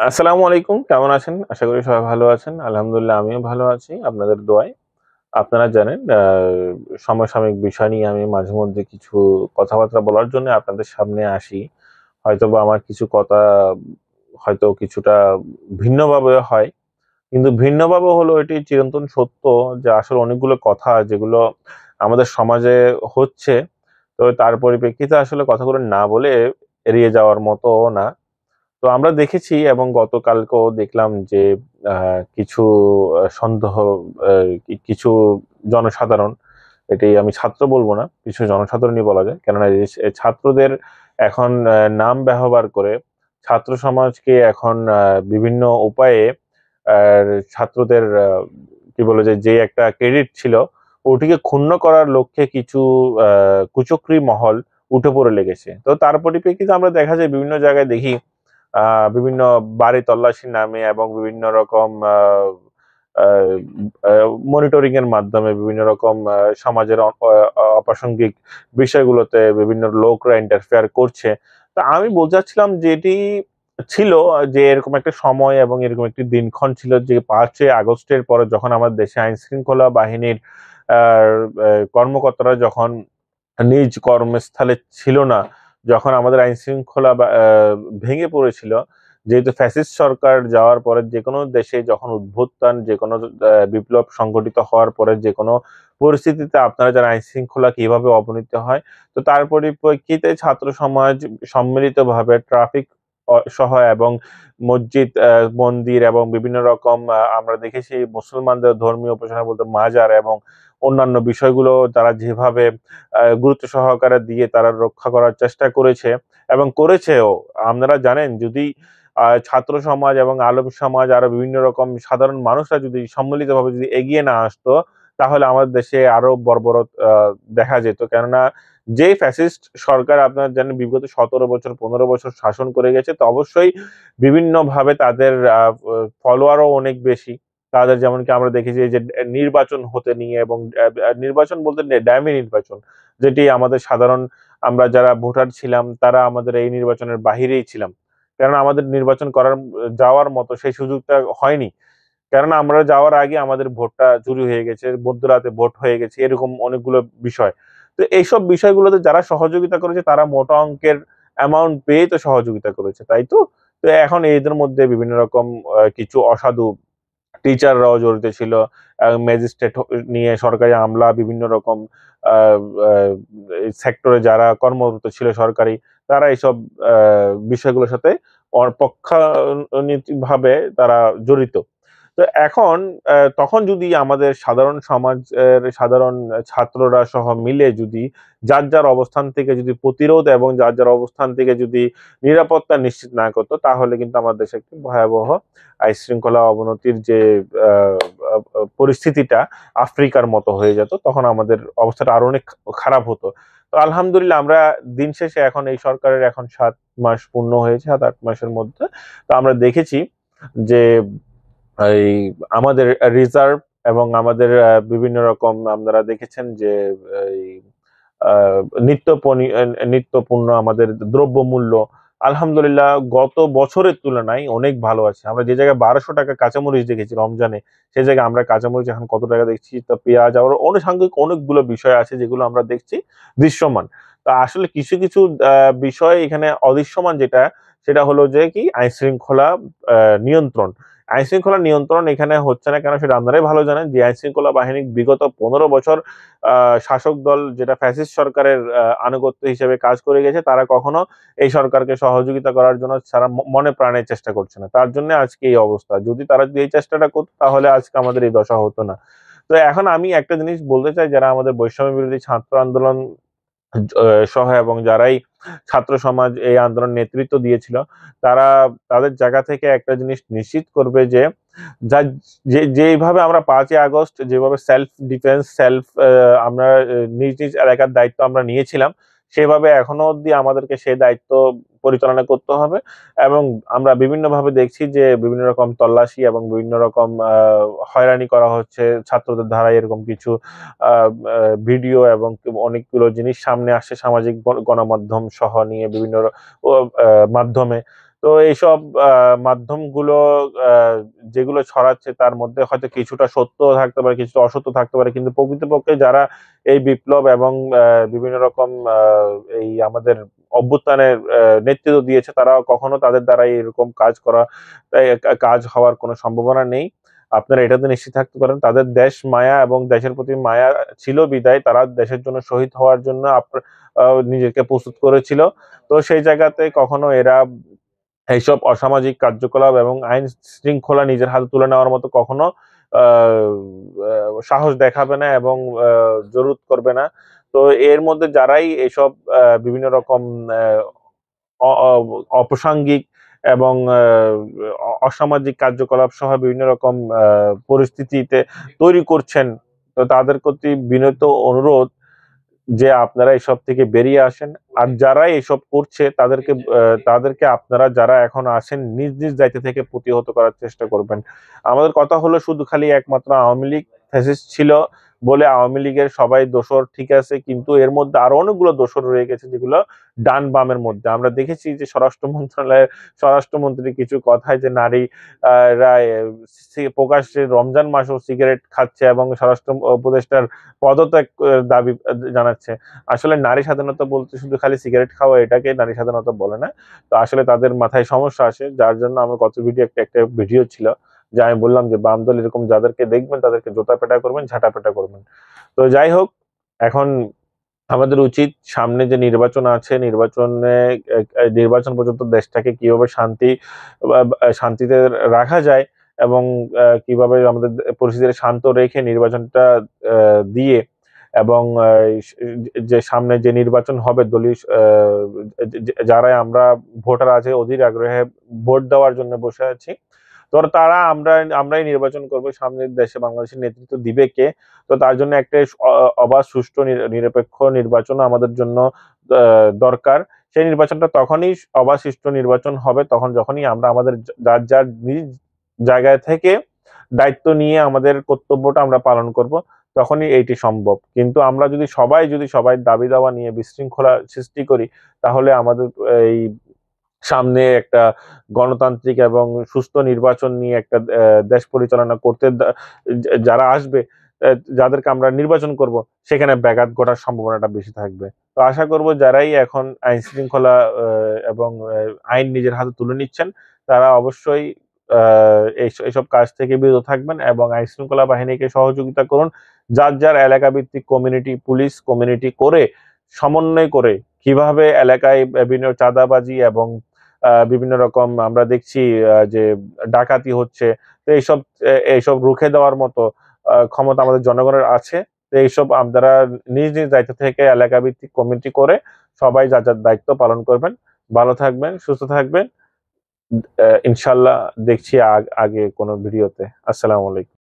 আসসালামু আলাইকুম। কেমন আছেন? আশা করি সবাই ভালো আছেন। আলহামদুলিল্লাহ আমিও ভালো আছি আপনাদের দোয়ায়। আপনারা জানেন সমসাময়িক বিষয় নিয়ে আমি মাঝেমধ্যে কিছু কথাবার্তা বলার জন্য আপনাদের সামনে আসি। হয়তোবা আমার কিছু কথা হয়তো কিছুটা ভিন্নভাবে হয়। কিন্তু ভিন্নভাবে হলেও এটি চিরন্তন সত্য যে আসলে অনেকগুলো কথা যেগুলো আমাদের সমাজে হচ্ছে, তো তার পরিপ্রেক্ষিতে আসলে কথাগুলো না বলে এড়িয়ে যাওয়ার মতো না। তো আমরা দেখেছি এবং গতকালকেও দেখলাম যে কিছু সন্দেহ কিছু জনসাধারণ, এটি আমি ছাত্র বলবো না, কিছু জনসাধারণই বলা যায়। কেননা এই ছাত্রদের এখন নাম ব্যবহার করে ছাত্র সমাজকে এখন বিভিন্ন উপায়ে আ ছাত্রদের কি বলে যে একটা ক্রেডিট ছিল, ওটিকে ক্ষুণ্ণ করার লক্ষ্যে কিছু আ কুচক্রী মহল উঠে পড়ে লেগেছে। তো তার পরিপ্রেক্ষিতে আমরা দেখা যায় বিভিন্ন জায়গায় দেখি আ বিভিন্ন বাড়ি তল্লাশির নামে এবং বিভিন্ন রকম আ আ আ মনিটরিং এর মাধ্যমে বিভিন্ন রকম সমাজের অপ্রাসঙ্গিক বিষয়গুলোতে বিভিন্ন লোকরা ইন্টারফেয়ার করছে। তো আমি বলতে চাচ্ছিলাম যে এটি ছিল যে এরকম একটা সময় এবং এরকম একটি দিনক্ষণ ছিল যে ৫ই আগস্টের পরে যখন আমাদের দেশে আইনশৃঙ্খলা বাহিনীর আ আ কর্মকর্তারা যখন নিজ কর্মস্থলে ছিল না, যখন আমাদের আইনশৃঙ্খলা বা ভেঙে পড়েছিল, যেহেতু ফ্যাসিস্ট সরকার যাওয়ার পরে যেকোনো দেশে যখন উদ্ভুত্থান, যেকোনো বিপ্লব সংঘটিত হওয়ার পরে যেকোনো পরিস্থিতিতে আপনারা জানেন আইনশৃঙ্খলা কিভাবে অবনীত হয়। তো তার পরিপ্রেক্ষিতে ছাত্র সমাজ সম্মিলিতভাবে ট্রাফিক সহ এবং মসজিদ, মন্দির এবং বিভিন্ন রকম আমরা দেখেছি মুসলমানদের ধর্মীয় উপাসনা বলতে মাজার এবং অন্যান্য বিষয়গুলো তারা যেভাবে গুরুত্ব সহকারে দিয়ে তারা রক্ষা করার চেষ্টা করেছে এবং করেছেও। আপনারা জানেন যদি ছাত্র সমাজ এবং আলেম সমাজ আরো বিভিন্ন রকম সাধারণ মানুষরা যদি সম্মিলিতভাবে যদি এগিয়ে না আসতো, তাহলে আমাদের দেশে আরো বর্বরত দেখা যেত। কেননা যেই ফ্যাসিস্ট সরকার আপনারা জানেন বিগত ১৭ বছর ১৫ বছর শাসন করে গেছে, তো অবশ্যই বিভিন্নভাবে তাদের ফলোয়ারও অনেক বেশি। তাদের যেমনকি আমরা দেখেছি এই যে নির্বাচন হতে নিয়ে এবং নির্বাচন বলতে ডামি নির্বাচন। যেটি আমাদের সাধারণ আমরা যারা ভোটার ছিলাম তারা আমাদের এই নির্বাচনের বাহিরেই ছিলাম। কেননা আমাদের নির্বাচন করার যাওয়ার মতো সেই সুযোগটা হয়নি। কেননা আমরা যাওয়ার আগে আমাদের ভোটটা চুরি হয়ে গেছে, মধ্যরাতে ভোট হয়ে গেছে, এরকম অনেকগুলো বিষয়। তো এইসব বিষয়গুলোতে যারা সহযোগিতা করেছে তারা মোটা অঙ্কের অ্যামাউন্ট পেয়ে তো সহযোগিতা করেছে, তাই তো? তো এখন এদের মধ্যে বিভিন্ন রকম কিছু অসাধু টিচাররাও জড়িত ছিল। ম্যাজিস্ট্রেট নিয়ে সরকারি আমলা বিভিন্ন রকম আ আ সেক্টরে যারা কর্মরত ছিল সরকারি, তারা এইসব আ বিষয়গুলোর সাথে পক্ষানীতিভাবে তারা জড়িত। তো এখন তখন যদি আমাদের সাধারণ সমাজের সাধারণ ছাত্ররা সহ মিলে যদি যার অবস্থান থেকে যদি প্রতিরোধ এবং যার অবস্থান থেকে যদি নিরাপত্তা নিশ্চিত না করত, তাহলে কিন্তু আমাদের দেশে একটি ভয়াবহ আইনশৃঙ্খলা অবনতির যে আ আ আ পরিস্থিতিটা আফ্রিকার মতো হয়ে যেত। তখন আমাদের অবস্থাটা আরো অনেক খারাপ হতো। তো আলহামদুলিল্লাহ আমরা দিন শেষে এখন এই সরকারের এখন ৭ মাস পূর্ণ হয়েছে। ৭-৮ মাসের মধ্যে। তো আমরা দেখেছি যে এই আমাদের রিজার্ভ এবং আমাদের বিভিন্ন রকম আপনারা দেখেছেন যে এই আ নিত্যপণ্য আমাদের দ্রব্যমূল্য আলহামদুলিল্লাহ গত বছরের তুলনায় অনেক ভালো আছে। আমরা যে জায়গায় ৳১২০০ কাঁচামরিচ দেখেছি রমজানে, সে জায়গায় আমরা কাঁচামরিচ এখন কত টাকা দেখছি? তো পেঁয়াজ আবার আনুষঙ্গিক অনেকগুলো বিষয় আছে যেগুলো আমরা দেখছি দৃশ্যমান। তো আসলে কিছু আ বিষয় এখানে অদৃশ্যমান যেটা, সেটা হলো যে কি আইনশৃঙ্খলা আ নিয়ন্ত্রণ। আইনশৃঙ্খলা নিয়ন্ত্রণ এখানে হচ্ছে না কেন সেটা আপনারাই ভালো জানেন যে আইনশৃঙ্খলা বাহিনী বিগত ১৫ বছর শাসক দল যেটা ফ্যাসিস্ট সরকারের আনুগত্য হিসেবে কাজ করে গেছে, তারা কখনো এই সরকারকে সহযোগিতা করার জন্য সারা মনে প্রাণে চেষ্টা করছে না। তার জন্যে আজকে এই অবস্থা। যদি তারা এই চেষ্টাটা করত তাহলে আজকে আমাদের এই দশা হতো না। তো এখন আমি একটা জিনিস বলতে চাই যারা আমাদের বৈষম্য বিরোধী ছাত্র আন্দোলন সহ এবং যারাই ছাত্র সমাজ এই আন্দোলন নেতৃত্ব দিয়েছিল, তারা তাদের জায়গা থেকে একটা জিনিস নিশ্চিত করবে যে, যা যেইভাবে আমরা ৫ই আগস্ট যেভাবে সেলফ ডিফেন্স, সেলফ আমরা নিজ এলাকার দায়িত্ব আমরা নিয়েছিলাম, সেভাবে এখনো অব্দি আমাদেরকে সেই দায়িত্ব পরিচালনা করতে হবে এবং আমরা বিভিন্নভাবে দেখছি যে বিভিন্ন রকম তল্লাশি এবং বিভিন্ন রকম হয়রানি করা হচ্ছে ছাত্রদের দ্বারা এরকম কিছু আ আ ভিডিও এবং অনেকগুলো জিনিস সামনে আসছে সামাজিক গণমাধ্যম সহ নিয়ে বিভিন্ন ও মাধ্যমে। তো এইসব মাধ্যমগুলো যেগুলো ছড়াচ্ছে তার মধ্যে হয়তো কিছুটা সত্য থাকতে পারে, কিছুটা অসত্য থাকতে পারে, কিন্তু প্রকৃতপক্ষে যারা এই বিপ্লব এবং বিভিন্ন রকম এই আমাদের অভ্যুত্থানের নেতৃত্ব দিয়েছে, তারা কখনো তাদের দ্বারা এরকম কাজ হওয়ার কোনো সম্ভাবনা নেই। আপনারা এটাতে নিশ্চিত থাকতে পারেন, তাদের দেশ মায়া এবং দেশের প্রতি মায়া ছিল বিধায় তারা দেশের জন্য শহীদ হওয়ার জন্য নিজেকে প্রস্তুত করেছিল। তো সেই জায়গাতে কখনো এরা এইসব অসামাজিক কার্যকলাপ এবং আইন শৃঙ্খলা নিজের হাতে তুলে নেওয়ার মতো কখনো সাহস দেখাবে না এবং জরুরত করবে না। তো এর মধ্যে যারাই এসব বিভিন্ন রকম আহ, অপ্রাসঙ্গিক এবং অসামাজিক কার্যকলাপ সহ বিভিন্ন রকম পরিস্থিতিতে তৈরি করছেন, তো তাদের প্রতি বিনীত অনুরোধ যে আপনারা এসব থেকে বেরিয়ে আসেন। আর যারা এসব করছে তাদেরকে আপনারা যারা এখন আছেন নিজ নিজ দায়িত্ব থেকে প্রতিহত করার চেষ্টা করবেন। আমাদের কথা হলো শুধু খালি একমাত্র আওয়ামী লীগ ফ্যাসিস্ট ছিল বলে আওয়ামী লীগের সবাই দোষর, ঠিক আছে, কিন্তু এর মধ্যে আরো অনেকগুলো দোষর রয়ে গেছে যেগুলো ডান বামের মধ্যে। আমরা দেখেছি যে স্বরাষ্ট্রমন্ত্রী কিছু কথায় যে নারী প্রকাশ্যে রমজান মাসেও সিগারেট খাচ্ছে এবং স্বরাষ্ট্র উপদেষ্টার পদত্যাগ দাবি জানাচ্ছে। আসলে নারী স্বাধীনতা বলতে শুধু খালি সিগারেট খাওয়া এটাকে নারী স্বাধীনতা বলে না। তো আসলে তাদের মাথায় সমস্যা আসে, যার জন্য আমার গত ভিডিও একটা ভিডিও ছিল যে আমি বললাম যে বাম দল এরকম যাদেরকে দেখবেন তাদেরকে জোতা পেটা করবেন, ঝাঁটা পেটা করবেন। তো যাই হোক, এখন আমাদের উচিত সামনে যে নির্বাচন আছে, নির্বাচন পর্যন্ত দেশটাকে কিভাবে শান্তিতে রাখা যায় এবং কিভাবে আমাদের পরিস্থিতি শান্ত রেখে নির্বাচনটা দিয়ে এবং যে সামনে যে নির্বাচন হবে দলীয় যারা আমরা ভোটার আছে অধীর আগ্রহে ভোট দেওয়ার জন্য বসে আছি, তো তারা আমরাই নির্বাচন করবো সামনের দেশে বাংলাদেশের নেতৃত্ব দিবে কে। তো তার জন্য একটা অবাধ সুষ্ঠু নিরপেক্ষ নির্বাচন আমাদের জন্য দরকার। সেই নির্বাচনটা তখনই অবাধ সুষ্ঠু নির্বাচন হবে যখনই আমরা আমাদের যার যার নিজ জায়গায় থেকে দায়িত্ব নিয়ে আমাদের কর্তব্যটা আমরা পালন করব, তখনই এইটি সম্ভব। কিন্তু আমরা যদি সবাই দাবি দাওয়া নিয়ে বিশৃঙ্খলা সৃষ্টি করি, তাহলে আমাদের এই সামনে একটা গণতান্ত্রিক এবং সুস্থ নির্বাচন নিয়ে একটা দেশ পরিচালনা করতে যারা আসবে, যাদেরকে আমরা নির্বাচন করব, সেখানে ব্যাঘাত ঘটার সম্ভাবনাটা বেশি থাকবে। তো আশা করব যারাই এখন আইন শৃঙ্খলা এবং আইন নিজের হাতে তুলে নিচ্ছেন, তারা অবশ্যই এইসব কাজ থেকে বিরত থাকবেন এবং আইন শৃঙ্খলা বাহিনীকে সহযোগিতা করুন। যার যার এলাকা ভিত্তিক কমিউনিটি পুলিশ কমিউনিটি করে সমন্বয় করে কিভাবে এলাকায় বিভিন্ন চাঁদাবাজি এবং বিভিন্ন রকম আমরা দেখছি যে ডাকাতি হচ্ছে, তো এইসব রুখে দেওয়ার মতো ক্ষমতা আমাদের জনগণের আছে। তো এইসব আপনারা নিজ নিজ দায়িত্ব থেকে এলাকা ভিত্তিক কমিটি করে সবাই যার যার দায়িত্ব পালন করবেন। ভালো থাকবেন, সুস্থ থাকবেন। ইনশাল্লাহ দেখছি আগে কোনো ভিডিওতে। আসসালামু আলাইকুম।